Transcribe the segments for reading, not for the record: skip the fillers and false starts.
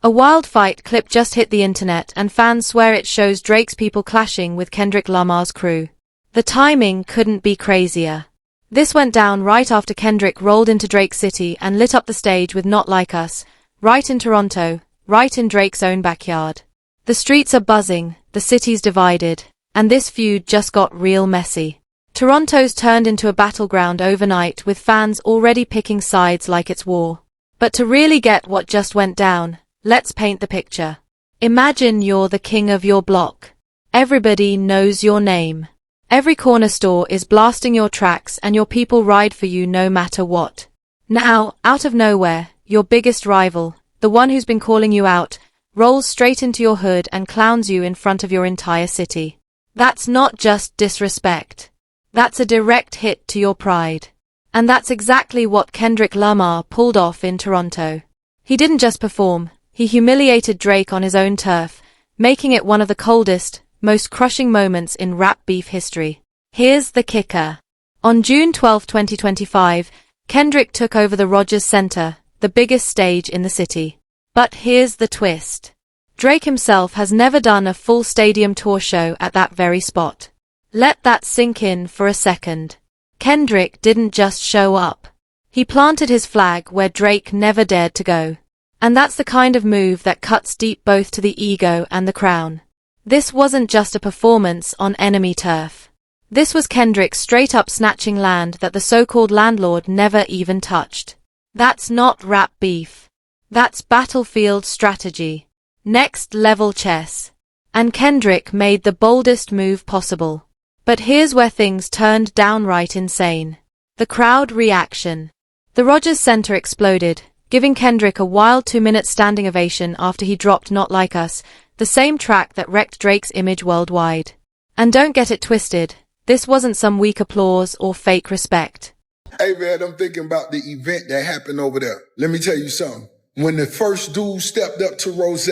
A wild fight clip just hit the internet and fans swear it shows Drake's people clashing with Kendrick Lamar's crew. The timing couldn't be crazier. This went down right after Kendrick rolled into Drake's city and lit up the stage with Not Like Us, right in Toronto, right in Drake's own backyard. The streets are buzzing, the city's divided, and this feud just got real messy. Toronto's turned into a battleground overnight with fans already picking sides like it's war. But to really get what just went down, let's paint the picture. Imagine you're the king of your block. Everybody knows your name. Every corner store is blasting your tracks and your people ride for you no matter what. Now, out of nowhere, your biggest rival, the one who's been calling you out, rolls straight into your hood and clowns you in front of your entire city. That's not just disrespect. That's a direct hit to your pride. And that's exactly what Kendrick Lamar pulled off in Toronto. He didn't just perform, he humiliated Drake on his own turf, making it one of the coldest, most crushing moments in rap beef history. Here's the kicker. On June 12, 2025, Kendrick took over the Rogers Center, the biggest stage in the city. But here's the twist. Drake himself has never done a full stadium tour show at that very spot. Let that sink in for a second. Kendrick didn't just show up. He planted his flag where Drake never dared to go. And that's the kind of move that cuts deep both to the ego and the crown. This wasn't just a performance on enemy turf. This was Kendrick straight up snatching land that the so-called landlord never even touched. That's not rap beef. That's battlefield strategy. Next level chess. And Kendrick made the boldest move possible. But here's where things turned downright insane. The crowd reaction. The Rogers Center exploded, giving Kendrick a wild 2-minute standing ovation after he dropped Not Like Us, the same track that wrecked Drake's image worldwide. And don't get it twisted, this wasn't some weak applause or fake respect. Hey man, I'm thinking about the event that happened over there. Let me tell you something. When the first dude stepped up to Rose,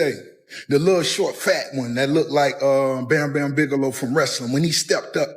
the little short fat one that looked like Bam Bam Bigelow from wrestling, when he stepped up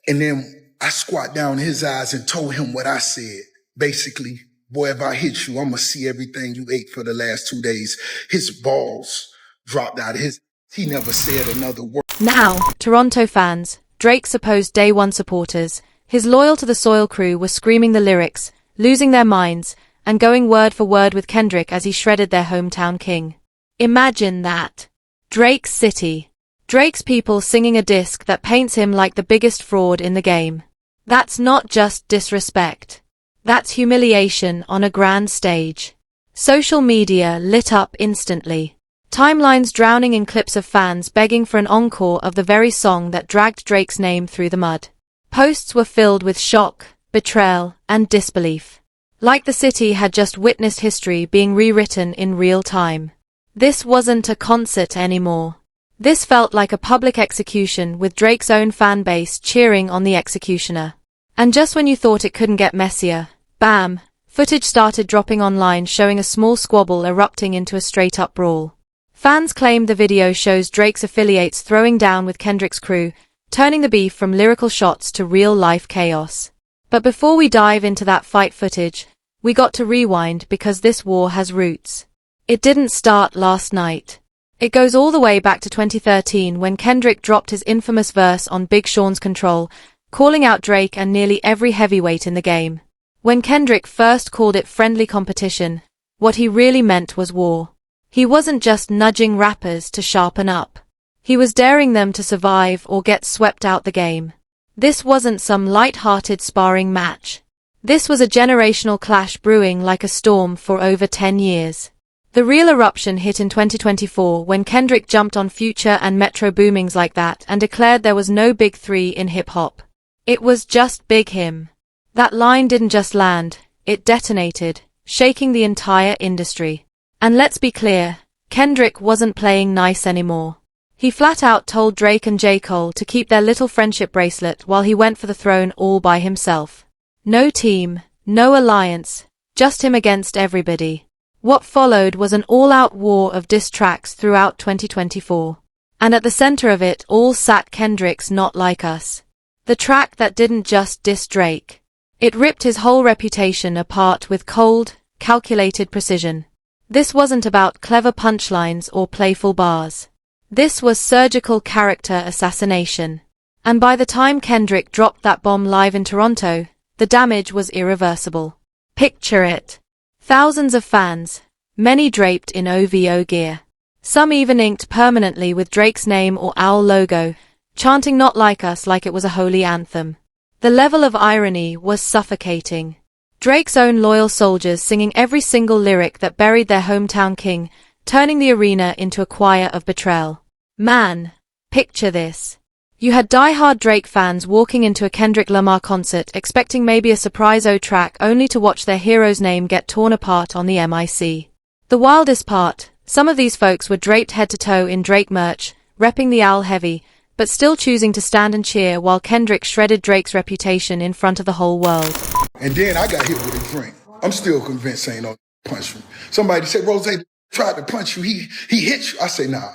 and then I squat down his eyes and told him what I said. Basically, boy, if I hit you, I'm gonna see everything you ate for the last 2 days. His balls dropped out of his. He never said another word. Now, Toronto fans, Drake's supposed day one supporters, his loyal to the Soil crew were screaming the lyrics, losing their minds, and going word for word with Kendrick as he shredded their hometown king. Imagine that. Drake's city. Drake's people singing a disc that paints him like the biggest fraud in the game. That's not just disrespect. That's humiliation on a grand stage. Social media lit up instantly. Timelines drowning in clips of fans begging for an encore of the very song that dragged Drake's name through the mud. Posts were filled with shock, betrayal, and disbelief. Like the city had just witnessed history being rewritten in real time. This wasn't a concert anymore. This felt like a public execution with Drake's own fan base cheering on the executioner. And just when you thought it couldn't get messier, bam, footage started dropping online showing a small squabble erupting into a straight-up brawl. Fans claimed the video shows Drake's affiliates throwing down with Kendrick's crew, turning the beef from lyrical shots to real-life chaos. But before we dive into that fight footage, we got to rewind because this war has roots. It didn't start last night. It goes all the way back to 2013 when Kendrick dropped his infamous verse on Big Sean's Control, calling out Drake and nearly every heavyweight in the game. When Kendrick first called it friendly competition, what he really meant was war. He wasn't just nudging rappers to sharpen up. He was daring them to survive or get swept out the game. This wasn't some light-hearted sparring match. This was a generational clash brewing like a storm for over 10 years. The real eruption hit in 2024 when Kendrick jumped on Future and Metro Boomings like that and declared there was no big three in hip-hop. It was just Big Him. That line didn't just land, it detonated, shaking the entire industry. And let's be clear, Kendrick wasn't playing nice anymore. He flat out told Drake and J. Cole to keep their little friendship bracelet while he went for the throne all by himself. No team, no alliance, just him against everybody. What followed was an all-out war of diss tracks throughout 2024. And at the center of it all sat Kendrick's Not Like Us. The track that didn't just diss Drake. It ripped his whole reputation apart with cold, calculated precision. This wasn't about clever punchlines or playful bars. This was surgical character assassination. And by the time Kendrick dropped that bomb live in Toronto, the damage was irreversible. Picture it. Thousands of fans, many draped in OVO gear. Some even inked permanently with Drake's name or owl logo, chanting "Not Like Us" like it was a holy anthem. The level of irony was suffocating. Drake's own loyal soldiers singing every single lyric that buried their hometown king, turning the arena into a choir of betrayal. Man, picture this. You had die-hard Drake fans walking into a Kendrick Lamar concert expecting maybe a surprise O track only to watch their hero's name get torn apart on the mic. The wildest part, some of these folks were draped head to toe in Drake merch, repping the owl heavy, but still choosing to stand and cheer while Kendrick shredded Drake's reputation in front of the whole world. And then I got hit with a drink. I'm still convinced ain't no punch me. Somebody said, Rose tried to punch you. He hit you. I say, nah.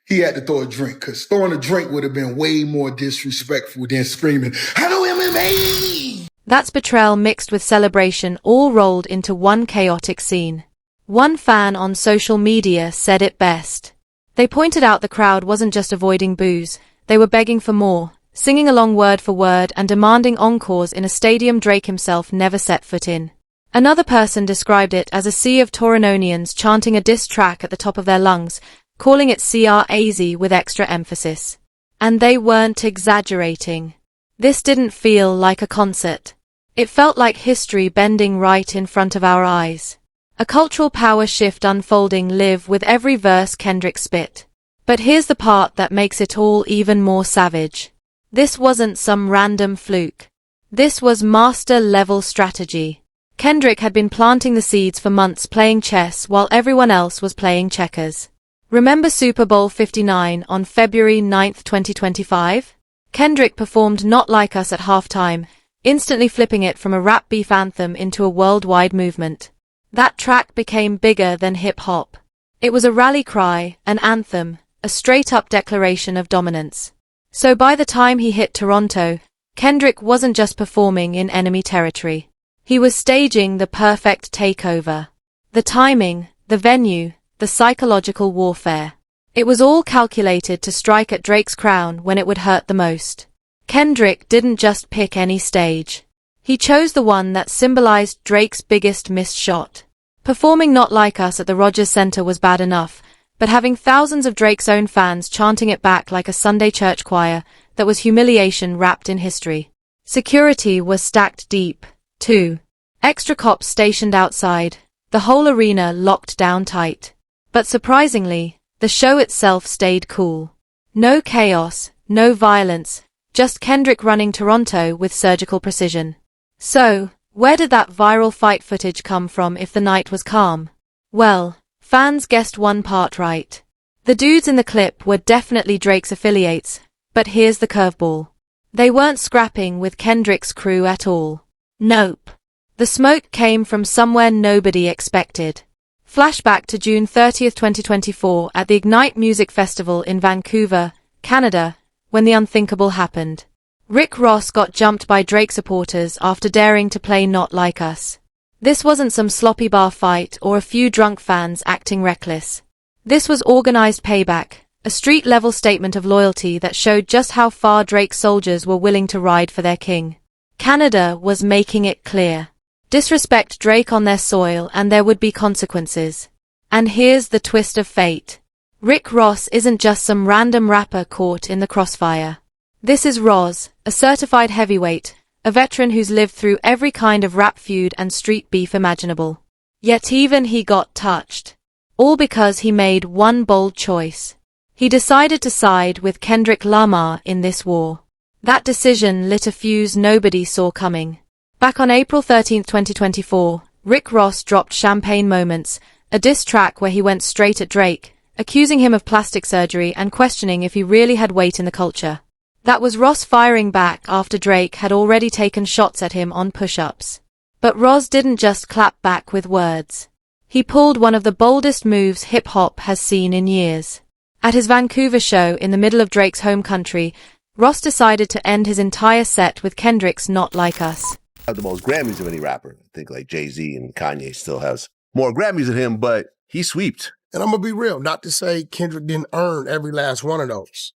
He had to throw a drink, because throwing a drink would have been way more disrespectful than screaming, "Hello, MMA!" That's betrayal mixed with celebration, all rolled into one chaotic scene. One fan on social media said it best. They pointed out the crowd wasn't just avoiding booze, they were begging for more, singing along word for word and demanding encores in a stadium Drake himself never set foot in. Another person described it as a sea of Torononians chanting a diss track at the top of their lungs, calling it crazy with extra emphasis. And they weren't exaggerating. This didn't feel like a concert. It felt like history bending right in front of our eyes. A cultural power shift unfolding live with every verse Kendrick spit. But here's the part that makes it all even more savage. This wasn't some random fluke. This was master-level strategy. Kendrick had been planting the seeds for months, playing chess while everyone else was playing checkers. Remember Super Bowl 59 on February 9, 2025? Kendrick performed "Not Like Us" at halftime, instantly flipping it from a rap beef anthem into a worldwide movement. That track became bigger than hip-hop. It was a rally cry, an anthem, a straight-up declaration of dominance. So by the time he hit Toronto, Kendrick wasn't just performing in enemy territory. He was staging the perfect takeover. The timing, the venue, the psychological warfare. It was all calculated to strike at Drake's crown when it would hurt the most. Kendrick didn't just pick any stage. He chose the one that symbolized Drake's biggest missed shot. Performing "Not Like Us" at the Rogers Center was bad enough, but having thousands of Drake's own fans chanting it back like a Sunday church choir, that was humiliation wrapped in history. Security was stacked deep, too. Extra cops stationed outside, the whole arena locked down tight. But surprisingly, the show itself stayed cool. No chaos, no violence, just Kendrick running Toronto with surgical precision. So, where did that viral fight footage come from if the night was calm? Well, fans guessed one part right. The dudes in the clip were definitely Drake's affiliates, but here's the curveball. They weren't scrapping with Kendrick's crew at all. Nope. The smoke came from somewhere nobody expected. Flashback to June 30, 2024 at the Ignite Music Festival in Vancouver, Canada, when the unthinkable happened. Rick Ross got jumped by Drake supporters after daring to play "Not Like Us." This wasn't some sloppy bar fight or a few drunk fans acting reckless. This was organized payback, a street-level statement of loyalty that showed just how far Drake's soldiers were willing to ride for their king. Canada was making it clear. Disrespect Drake on their soil and there would be consequences. And here's the twist of fate. Rick Ross isn't just some random rapper caught in the crossfire. This is Roz, a certified heavyweight, a veteran who's lived through every kind of rap feud and street beef imaginable. Yet even he got touched. All because he made one bold choice. He decided to side with Kendrick Lamar in this war. That decision lit a fuse nobody saw coming. Back on April 13, 2024, Rick Ross dropped Champagne Moments, a diss track where he went straight at Drake, accusing him of plastic surgery and questioning if he really had weight in the culture. That was Ross firing back after Drake had already taken shots at him on push-ups. But Ross didn't just clap back with words. He pulled one of the boldest moves hip-hop has seen in years. At his Vancouver show in the middle of Drake's home country, Ross decided to end his entire set with Kendrick's "Not Like Us." The most Grammys of any rapper. I think like Jay-Z and Kanye still has more Grammys than him, but he sweeped. And I'm going to be real, not to say Kendrick didn't earn every last one of those.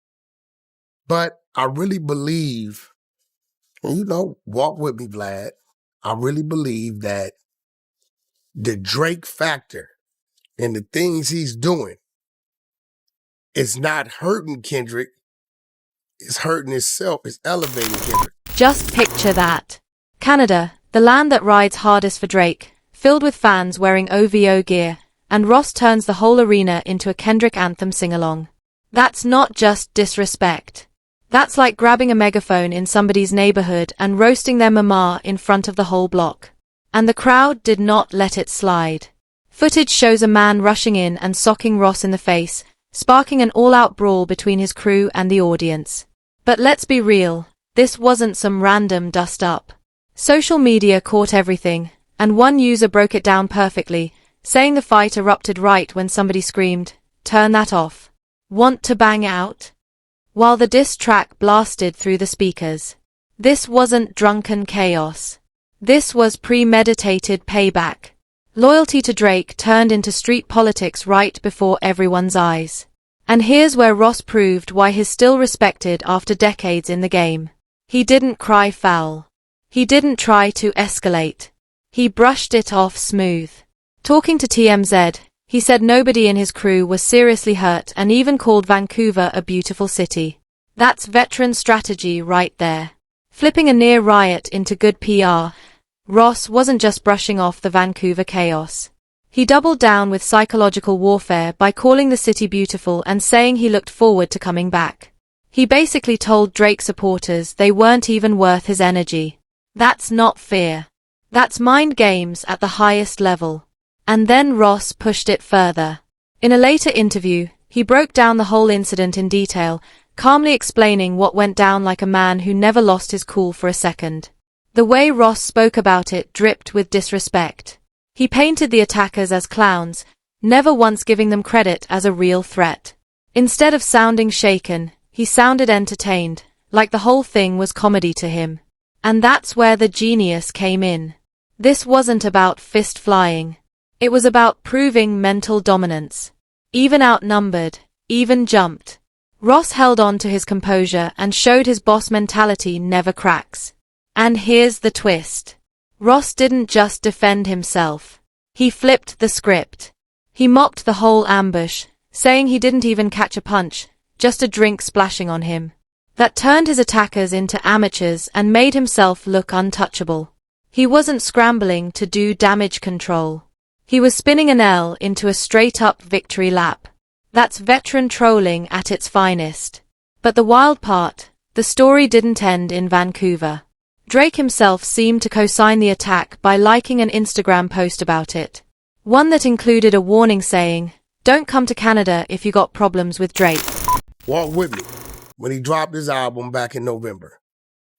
But I really believe, and walk with me, Vlad, I really believe that the Drake factor and the things he's doing is not hurting Kendrick, it's hurting itself, it's elevating Kendrick. Just picture that. Canada, the land that rides hardest for Drake, filled with fans wearing OVO gear, and Ross turns the whole arena into a Kendrick anthem sing-along. That's not just disrespect. That's like grabbing a megaphone in somebody's neighborhood and roasting their mama in front of the whole block. And the crowd did not let it slide. Footage shows a man rushing in and socking Ross in the face, sparking an all-out brawl between his crew and the audience. But let's be real, this wasn't some random dust-up. Social media caught everything, and one user broke it down perfectly, saying the fight erupted right when somebody screamed, "Turn that off. Want to bang out?" While the diss track blasted through the speakers. This wasn't drunken chaos. This was premeditated payback. Loyalty to Drake turned into street politics right before everyone's eyes. And here's where Ross proved why he's still respected after decades in the game. He didn't cry foul. He didn't try to escalate. He brushed it off smooth. Talking to TMZ, he said nobody in his crew was seriously hurt and even called Vancouver a beautiful city. That's veteran strategy right there. Flipping a near riot into good PR, Ross wasn't just brushing off the Vancouver chaos. He doubled down with psychological warfare by calling the city beautiful and saying he looked forward to coming back. He basically told Drake supporters they weren't even worth his energy. That's not fear. That's mind games at the highest level. And then Ross pushed it further. In a later interview, he broke down the whole incident in detail, calmly explaining what went down like a man who never lost his cool for a second. The way Ross spoke about it dripped with disrespect. He painted the attackers as clowns, never once giving them credit as a real threat. Instead of sounding shaken, he sounded entertained, like the whole thing was comedy to him. And that's where the genius came in. This wasn't about fist flying. It was about proving mental dominance. Even outnumbered, even jumped. Ross held on to his composure and showed his boss mentality never cracks. And here's the twist. Ross didn't just defend himself. He flipped the script. He mocked the whole ambush, saying he didn't even catch a punch, just a drink splashing on him. That turned his attackers into amateurs and made himself look untouchable. He wasn't scrambling to do damage control. He was spinning an L into a straight-up victory lap. That's veteran trolling at its finest. But the wild part, the story didn't end in Vancouver. Drake himself seemed to co-sign the attack by liking an Instagram post about it. One that included a warning saying, "Don't come to Canada if you got problems with Drake." Walk with me. When he dropped his album back in November,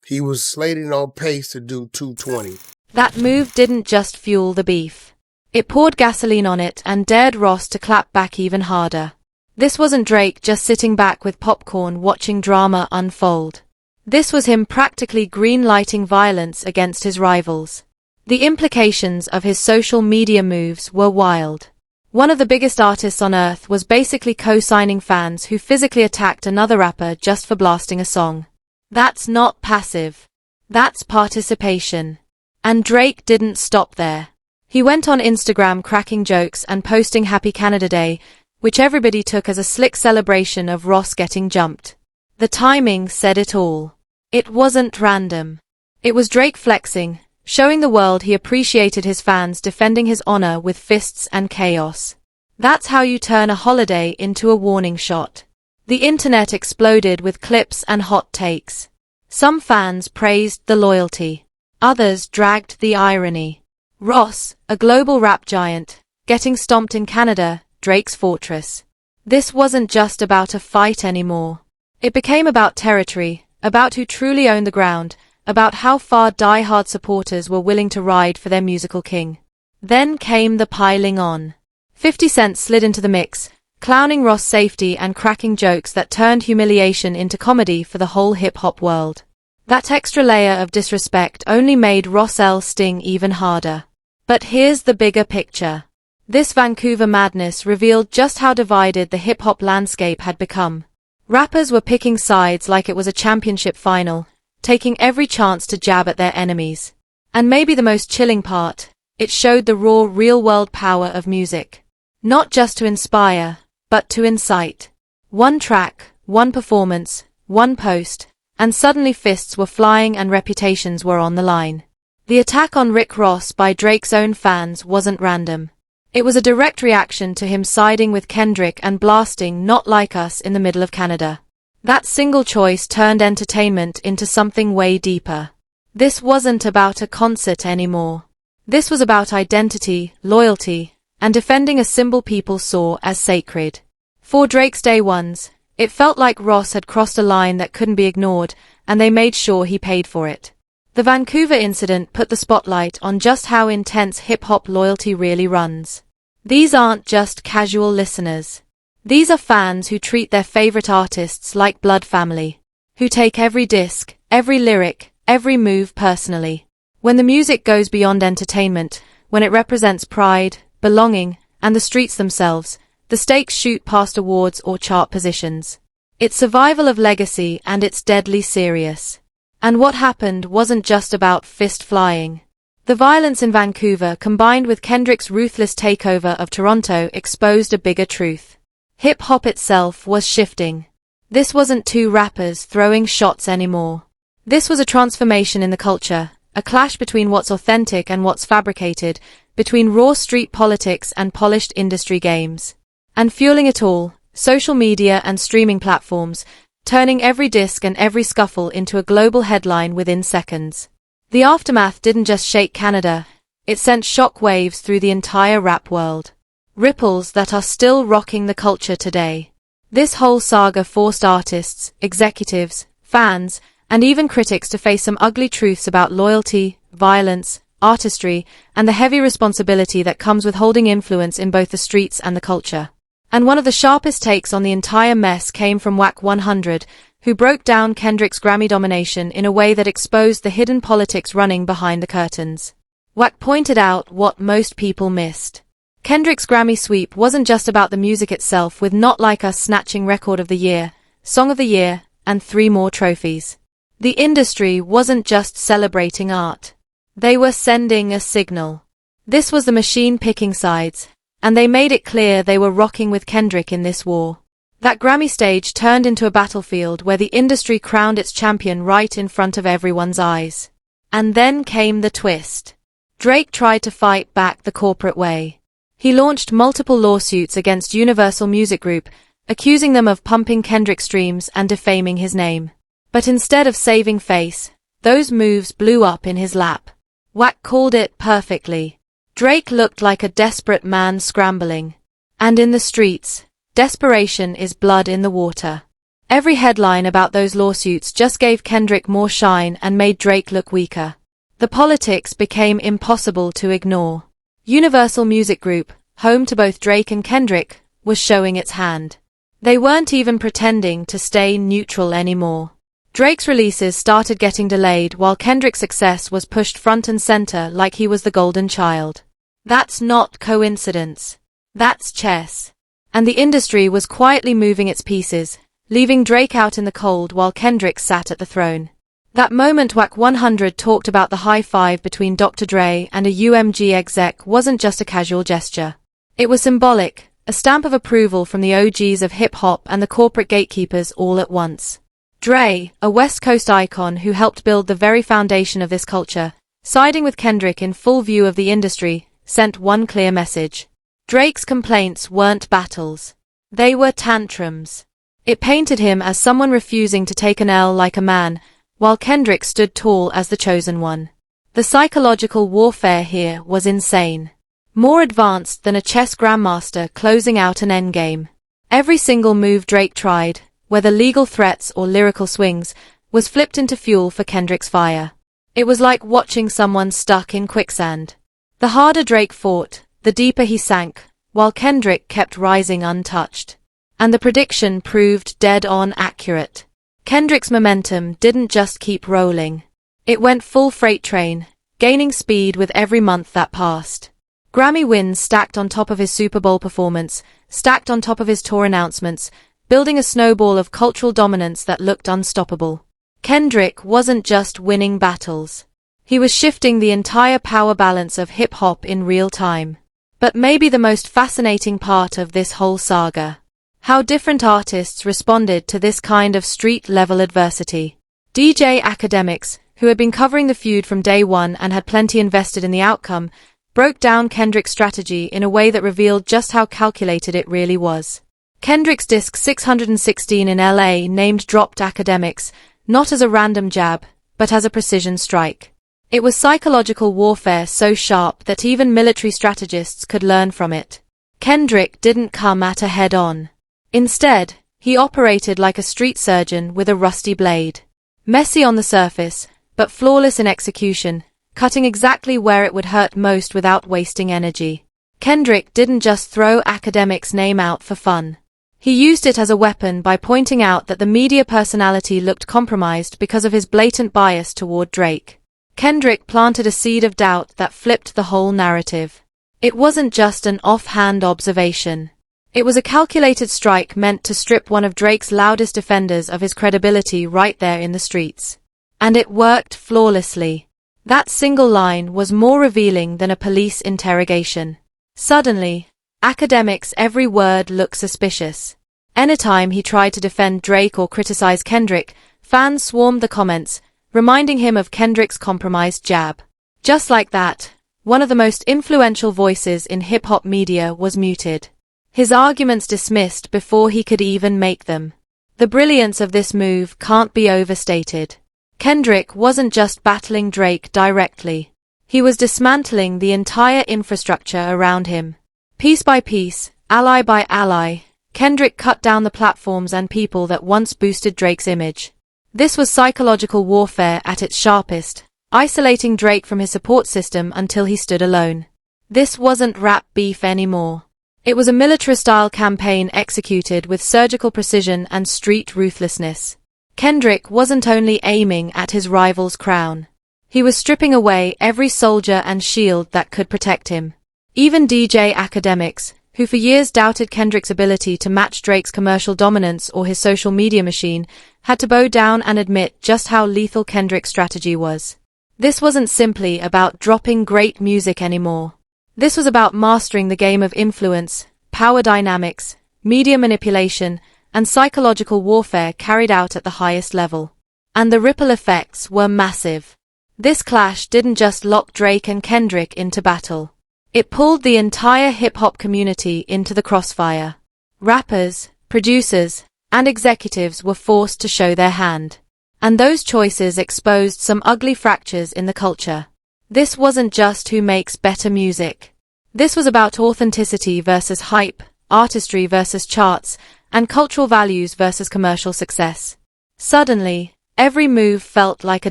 he was slated on pace to do 220. That move didn't just fuel the beef. It poured gasoline on it and dared Ross to clap back even harder. This wasn't Drake just sitting back with popcorn watching drama unfold. This was him practically green-lighting violence against his rivals. The implications of his social media moves were wild. One of the biggest artists on earth was basically co-signing fans who physically attacked another rapper just for blasting a song. That's not passive. That's participation. And Drake didn't stop there. He went on Instagram cracking jokes and posting Happy Canada Day, which everybody took as a slick celebration of Ross getting jumped. The timing said it all. It wasn't random. It was Drake flexing, showing the world he appreciated his fans defending his honor with fists and chaos. That's how you turn a holiday into a warning shot. The internet exploded with clips and hot takes. Some fans praised the loyalty. Others dragged the irony. Ross, a global rap giant, getting stomped in Canada, Drake's fortress. This wasn't just about a fight anymore. It became about territory, about who truly owned the ground, about how far die-hard supporters were willing to ride for their musical king. Then came the piling on. 50 Cent slid into the mix, clowning Ross' safety and cracking jokes that turned humiliation into comedy for the whole hip-hop world. That extra layer of disrespect only made Ross L sting even harder. But here's the bigger picture. This Vancouver madness revealed just how divided the hip-hop landscape had become. Rappers were picking sides like it was a championship final, taking every chance to jab at their enemies. And maybe the most chilling part, it showed the raw, real-world power of music. Not just to inspire, but to incite. One track, one performance, one post, and suddenly fists were flying and reputations were on the line. The attack on Rick Ross by Drake's own fans wasn't random. It was a direct reaction to him siding with Kendrick and blasting "Not Like Us" in the middle of Canada. That single choice turned entertainment into something way deeper. This wasn't about a concert anymore. This was about identity, loyalty, and defending a symbol people saw as sacred. For Drake's day ones, it felt like Ross had crossed a line that couldn't be ignored, and they made sure he paid for it. The Vancouver incident put the spotlight on just how intense hip-hop loyalty really runs. These aren't just casual listeners. These are fans who treat their favorite artists like blood family, who take every disc, every lyric, every move personally. When the music goes beyond entertainment, when it represents pride, belonging, and the streets themselves, the stakes shoot past awards or chart positions. It's survival of legacy, and it's deadly serious. And what happened wasn't just about fist flying. The violence in Vancouver combined with Kendrick's ruthless takeover of Toronto exposed a bigger truth. Hip-hop itself was shifting. This wasn't two rappers throwing shots anymore. This was a transformation in the culture, a clash between what's authentic and what's fabricated, between raw street politics and polished industry games. And fueling it all, social media and streaming platforms, turning every disc and every scuffle into a global headline within seconds. The aftermath didn't just shake Canada, it sent shock waves through the entire rap world. Ripples that are still rocking the culture today. This whole saga forced artists, executives, fans, and even critics to face some ugly truths about loyalty, violence, artistry, and the heavy responsibility that comes with holding influence in both the streets and the culture. And one of the sharpest takes on the entire mess came from Wack 100, who broke down Kendrick's Grammy domination in a way that exposed the hidden politics running behind the curtains. Wack pointed out what most people missed. Kendrick's Grammy sweep wasn't just about the music itself, with Not Like Us snatching Record of the Year, Song of the Year, and 3 more trophies. The industry wasn't just celebrating art. They were sending a signal. This was the machine picking sides, and they made it clear they were rocking with Kendrick in this war. That Grammy stage turned into a battlefield where the industry crowned its champion right in front of everyone's eyes. And then came the twist. Drake tried to fight back the corporate way. He launched multiple lawsuits against Universal Music Group, accusing them of pumping Kendrick streams and defaming his name. But instead of saving face, those moves blew up in his lap. Wack called it perfectly. Drake looked like a desperate man scrambling. And in the streets, desperation is blood in the water. Every headline about those lawsuits just gave Kendrick more shine and made Drake look weaker. The politics became impossible to ignore. Universal Music Group, home to both Drake and Kendrick, was showing its hand. They weren't even pretending to stay neutral anymore. Drake's releases started getting delayed while Kendrick's success was pushed front and center like he was the golden child. That's not coincidence. That's chess. And the industry was quietly moving its pieces, leaving Drake out in the cold while Kendrick sat at the throne. That moment Wack 100 talked about the high five between Dr. Dre and a UMG exec wasn't just a casual gesture. It was symbolic, a stamp of approval from the OGs of hip-hop and the corporate gatekeepers all at once. Dre, a West Coast icon who helped build the very foundation of this culture, siding with Kendrick in full view of the industry, sent one clear message. Drake's complaints weren't battles. They were tantrums. It painted him as someone refusing to take an L like a man, while Kendrick stood tall as the chosen one. The psychological warfare here was insane. More advanced than a chess grandmaster closing out an endgame. Every single move Drake tried, whether legal threats or lyrical swings, was flipped into fuel for Kendrick's fire. It was like watching someone stuck in quicksand. The harder Drake fought, the deeper he sank, while Kendrick kept rising untouched. And the prediction proved dead-on accurate. Kendrick's momentum didn't just keep rolling. It went full freight train, gaining speed with every month that passed. Grammy wins stacked on top of his Super Bowl performance, stacked on top of his tour announcements, building a snowball of cultural dominance that looked unstoppable. Kendrick wasn't just winning battles. He was shifting the entire power balance of hip-hop in real time. But maybe the most fascinating part of this whole saga: how different artists responded to this kind of street-level adversity. DJ Academics, who had been covering the feud from day one and had plenty invested in the outcome, broke down Kendrick's strategy in a way that revealed just how calculated it really was. Kendrick's disc 616 in LA named-dropped Academics, not as a random jab, but as a precision strike. It was psychological warfare so sharp that even military strategists could learn from it. Kendrick didn't come at her head-on. Instead, he operated like a street surgeon with a rusty blade. Messy on the surface, but flawless in execution, cutting exactly where it would hurt most without wasting energy. Kendrick didn't just throw Academics' name out for fun. He used it as a weapon by pointing out that the media personality looked compromised because of his blatant bias toward Drake. Kendrick planted a seed of doubt that flipped the whole narrative. It wasn't just an offhand observation. It was a calculated strike meant to strip one of Drake's loudest defenders of his credibility right there in the streets. And it worked flawlessly. That single line was more revealing than a police interrogation. Suddenly, Academics' every word looked suspicious. Anytime he tried to defend Drake or criticize Kendrick, fans swarmed the comments, reminding him of Kendrick's compromised jab. Just like that, one of the most influential voices in hip-hop media was muted. His arguments dismissed before he could even make them. The brilliance of this move can't be overstated. Kendrick wasn't just battling Drake directly. He was dismantling the entire infrastructure around him. Piece by piece, ally by ally, Kendrick cut down the platforms and people that once boosted Drake's image. This was psychological warfare at its sharpest, isolating Drake from his support system until he stood alone. This wasn't rap beef anymore. It was a military-style campaign executed with surgical precision and street ruthlessness. Kendrick wasn't only aiming at his rival's crown. He was stripping away every soldier and shield that could protect him. Even DJ Academics, who for years doubted Kendrick's ability to match Drake's commercial dominance or his social media machine, had to bow down and admit just how lethal Kendrick's strategy was. This wasn't simply about dropping great music anymore. This was about mastering the game of influence, power dynamics, media manipulation, and psychological warfare carried out at the highest level. And the ripple effects were massive. This clash didn't just lock Drake and Kendrick into battle. It pulled the entire hip-hop community into the crossfire. Rappers, producers, and executives were forced to show their hand. And those choices exposed some ugly fractures in the culture. This wasn't just who makes better music. This was about authenticity versus hype, artistry versus charts, and cultural values versus commercial success. Suddenly, every move felt like a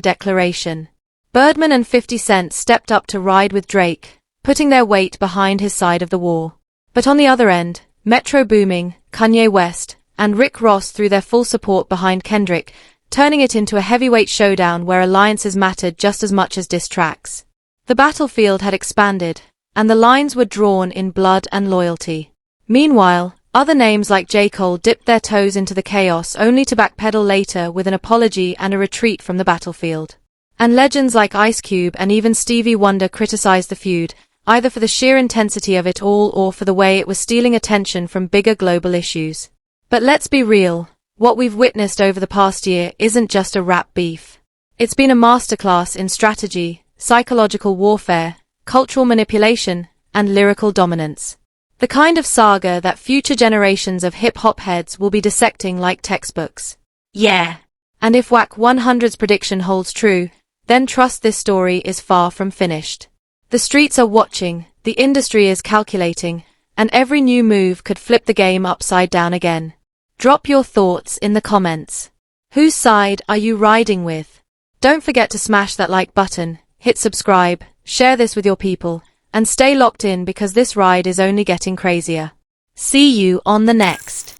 declaration. Birdman and 50 Cent stepped up to ride with Drake, putting their weight behind his side of the war. But on the other end, Metro Boomin, Kanye West, and Rick Ross threw their full support behind Kendrick, turning it into a heavyweight showdown where alliances mattered just as much as diss tracks. The battlefield had expanded, and the lines were drawn in blood and loyalty. Meanwhile, other names like J. Cole dipped their toes into the chaos only to backpedal later with an apology and a retreat from the battlefield. And legends like Ice Cube and even Stevie Wonder criticized the feud, either for the sheer intensity of it all or for the way it was stealing attention from bigger global issues. But let's be real, what we've witnessed over the past year isn't just a rap beef. It's been a masterclass in strategy, psychological warfare, cultural manipulation, and lyrical dominance. The kind of saga that future generations of hip-hop heads will be dissecting like textbooks. Yeah. And if WAC 100's prediction holds true, then trust this story is far from finished. The streets are watching, the industry is calculating, and every new move could flip the game upside down again. Drop your thoughts in the comments. Whose side are you riding with? Don't forget to smash that like button, hit subscribe, share this with your people, and stay locked in because this ride is only getting crazier. See you on the next.